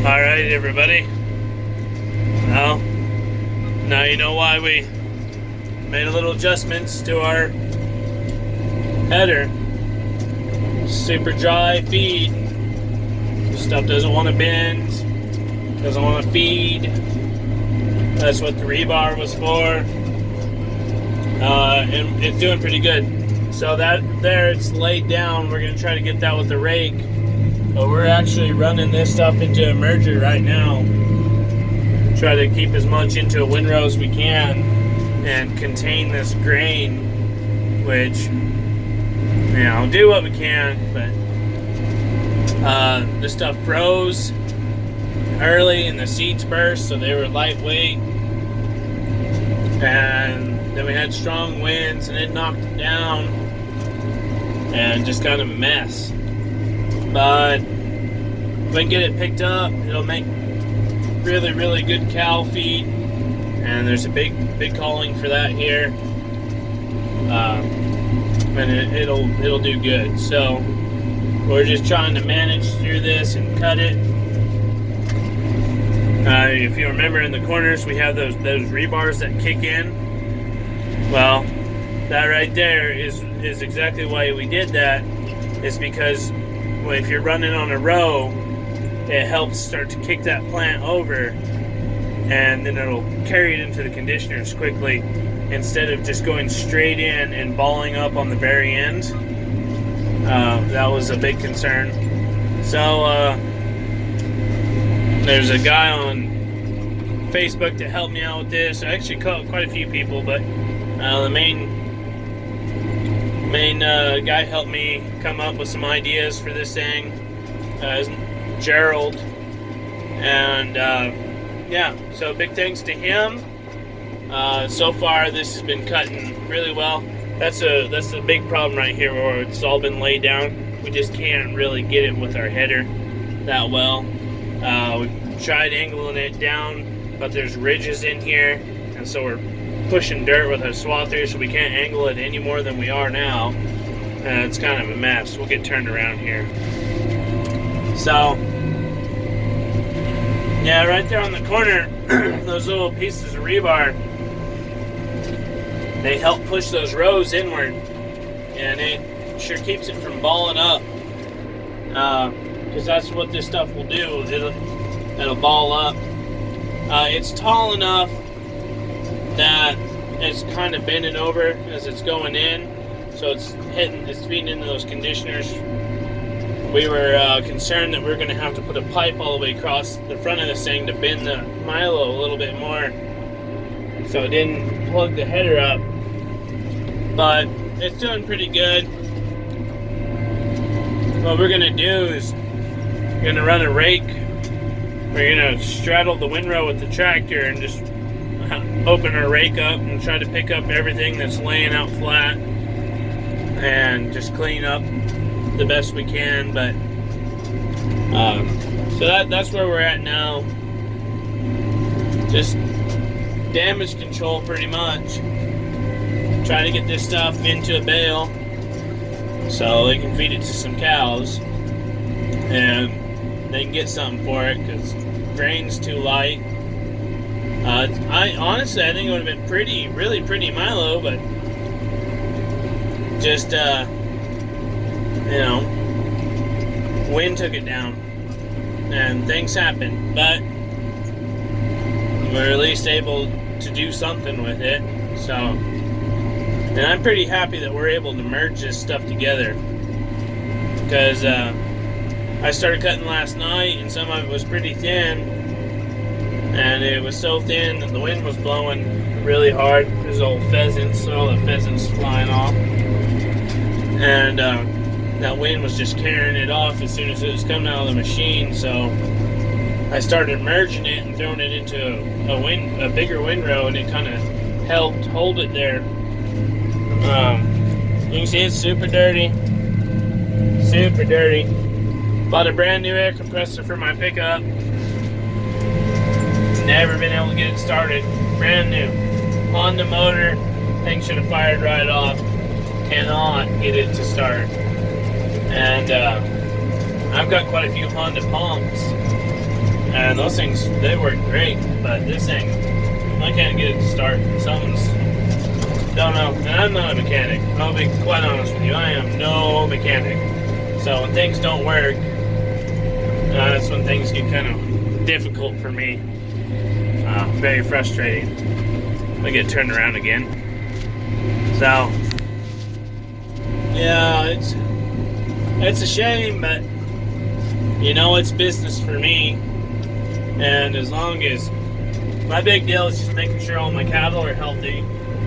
Alright, everybody. Well, now you know why we made a little adjustments to our header. Super dry feed. Stuff doesn't want to bend, doesn't want to feed. That's what the rebar was for. And it's doing pretty good. So that there, it's laid down. We're going to try to get that with the rake. But we're actually running this stuff into a merger right now. Try to keep as much into a windrow as we can and contain this grain, which, do what we can, but this stuff froze early and the seeds burst, so they were lightweight. And then we had strong winds and it knocked it down and just kind of a mess. But if we can get it picked up, it'll make really, really good cow feed, and there's a big calling for that here, and it'll do good. So we're just trying to manage through this and cut it. If you remember, in the corners we have those rebars that kick in. Well, that right there is exactly why we did that. Is because if you're running on a row, it helps start to kick that plant over, and then it'll carry it into the conditioners quickly instead of just going straight in and balling up on the very end. That was a big concern. So there's a guy on Facebook to help me out with this. I actually called quite a few people, but the main guy helped me come up with some ideas for this thing. Gerald, and so big thanks to him. So far this has been cutting really well. That's the big problem right here, where it's all been laid down. We just can't really get it with our header that well. We've tried angling it down, but there's ridges in here, and so we're pushing dirt with a swather, so we can't angle it any more than we are now, and it's kind of a mess. We'll get turned around here. So yeah, right there on the corner, those little pieces of rebar, they help push those rows inward, and it sure keeps it from balling up, because that's what this stuff will do. It'll ball up. It's tall enough that it's kind of bending over as it's going in, so it's feeding into those conditioners. We were concerned that we were going to have to put a pipe all the way across the front of this thing to bend the Milo a little bit more, so it didn't plug the header up. But it's doing pretty good. What we're going to do is we're going to run a rake. We're going to straddle the windrow with the tractor and just open our rake up and try to pick up everything that's laying out flat and just clean up the best we can. But so that's where we're at now. Just damage control, pretty much. Trying to get this stuff into a bale so they can feed it to some cows and they can get something for it, because grain's too light. I think it would have been really pretty Milo, but just wind took it down and things happen, but we're at least able to do something with it. So, and I'm pretty happy that we're able to merge this stuff together, because I started cutting last night and some of it was pretty thin, and it was so thin that the wind was blowing really hard. There's old pheasants, all the pheasants flying off, and that wind was just carrying it off as soon as it was coming out of the machine. So I started merging it and throwing it into a bigger windrow, and it kind of helped hold it there. You can see it's super dirty. Bought a brand new air compressor for my pickup. Never been able to get it started. Brand new. Honda motor. Thing should have fired right off. Cannot get it to start. And I've got quite a few Honda pumps. And those things, they work great, but this thing, I can't get it to start. Something's, don't know. And I'm not a mechanic. I'll be quite honest with you. I am no mechanic. So when things don't work, that's when things get kind of difficult for me. Very frustrating. I get turned around again. So, yeah, it's a shame, but you know, it's business for me. And as long as my big deal is just making sure all my cattle are healthy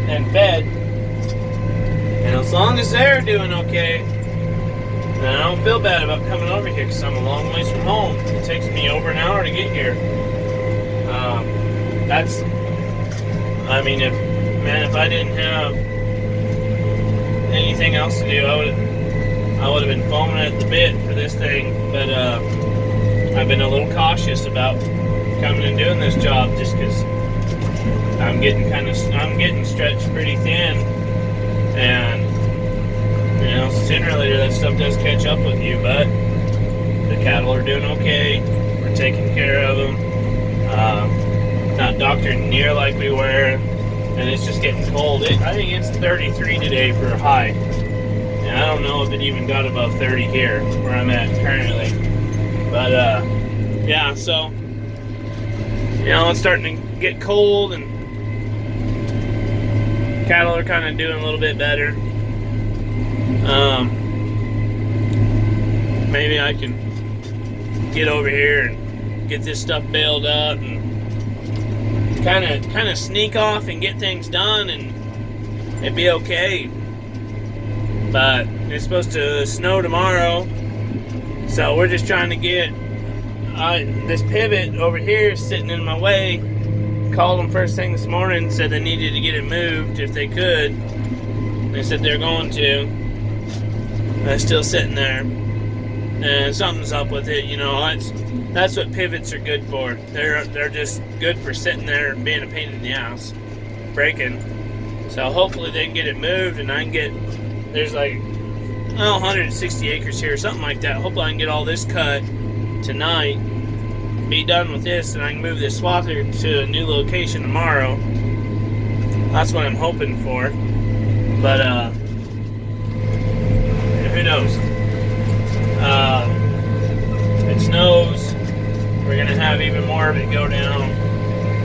and fed, and as long as they're doing okay, then I don't feel bad about coming over here because I'm a long ways from home. It takes me over an hour to get here. If I didn't have anything else to do, I would have been foaming at the bit for this thing. But I've been a little cautious about coming and doing this job just because I'm getting stretched pretty thin, and you know, sooner or later that stuff does catch up with you. But the cattle are doing okay. We're taking care of them. Not doctored near like we were, and it's just getting cold. I think it's 33 today for a high, and I don't know if it even got above 30 here where I'm at currently. But yeah, so you know, it's starting to get cold, and cattle are kind of doing a little bit better. Maybe I can get over here and get this stuff baled up and kind of sneak off and get things done, and it'd be okay. But it's supposed to snow tomorrow, so we're just trying to get this pivot over here is sitting in my way. Called them first thing this morning, said they needed to get it moved if they could. They said they're going to. It's still sitting there, and something's up with it. You know, that's what pivots are good for. They're just good for sitting there and being a pain in the ass, breaking. So hopefully they can get it moved, and I can get, there's like 160 acres here, something like that. Hopefully I can get all this cut tonight, be done with this, and I can move this swather to a new location tomorrow. That's what I'm hoping for. But who knows? If it snows, we're gonna have even more of it go down.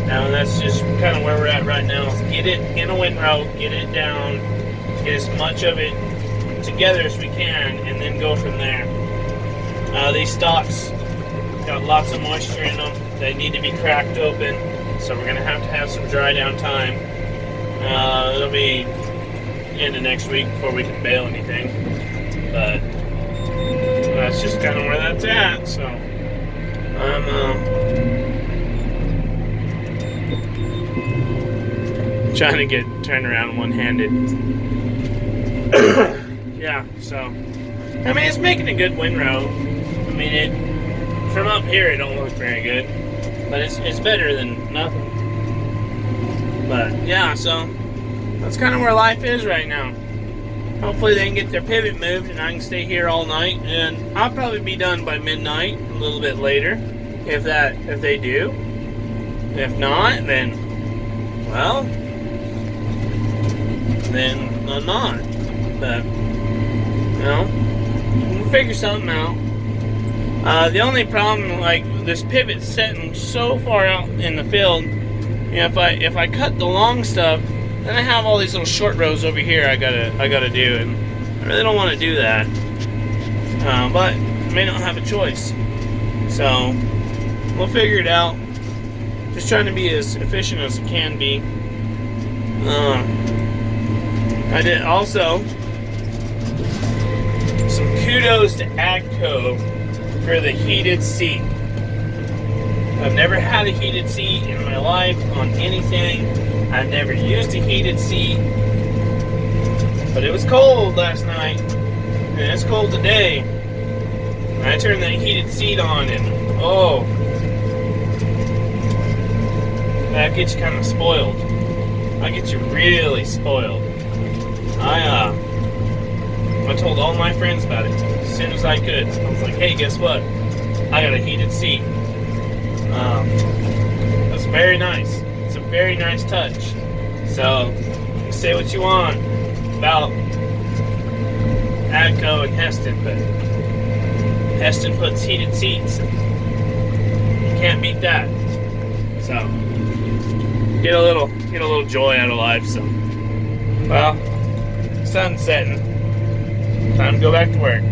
Now that's just kind of where we're at right now. Is get it in a windrow, get it down, get as much of it together as we can, and then go from there. These stalks got lots of moisture in them. They need to be cracked open, so we're gonna have some dry down time. It'll be into next week before we can bale anything, but that's just kind of where that's at. So I'm trying to get turned around one-handed. Yeah, so I mean, it's making a good windrow. I mean, from up here it don't look very good, but it's better than nothing. But yeah, so that's kind of where life is right now. Hopefully they can get their pivot moved and I can stay here all night, and I'll probably be done by midnight, a little bit later, if they do. If not, then, well, then I'm not. But, you know, we'll figure something out. The only problem, like, this pivot's setting so far out in the field, you know, if I cut the long stuff, then I have all these little short rows over here I gotta do, and I really don't want to do that. But I may not have a choice, so we'll figure it out. Just trying to be as efficient as I can be. I did also some kudos to AGCO for the heated seat. I've never had a heated seat in my life on anything. I've never used a heated seat, but it was cold last night, and it's cold today. I turned that heated seat on, and oh, that gets you kind of spoiled. That gets you really spoiled. I told all my friends about it as soon as I could. I was like, hey, guess what? I got a heated seat. very nice. It's a very nice touch. So, say what you want about Atco and Heston, but Heston puts heated seats. You can't beat that. So, get a little joy out of life. So, well, sun's setting. Time to go back to work.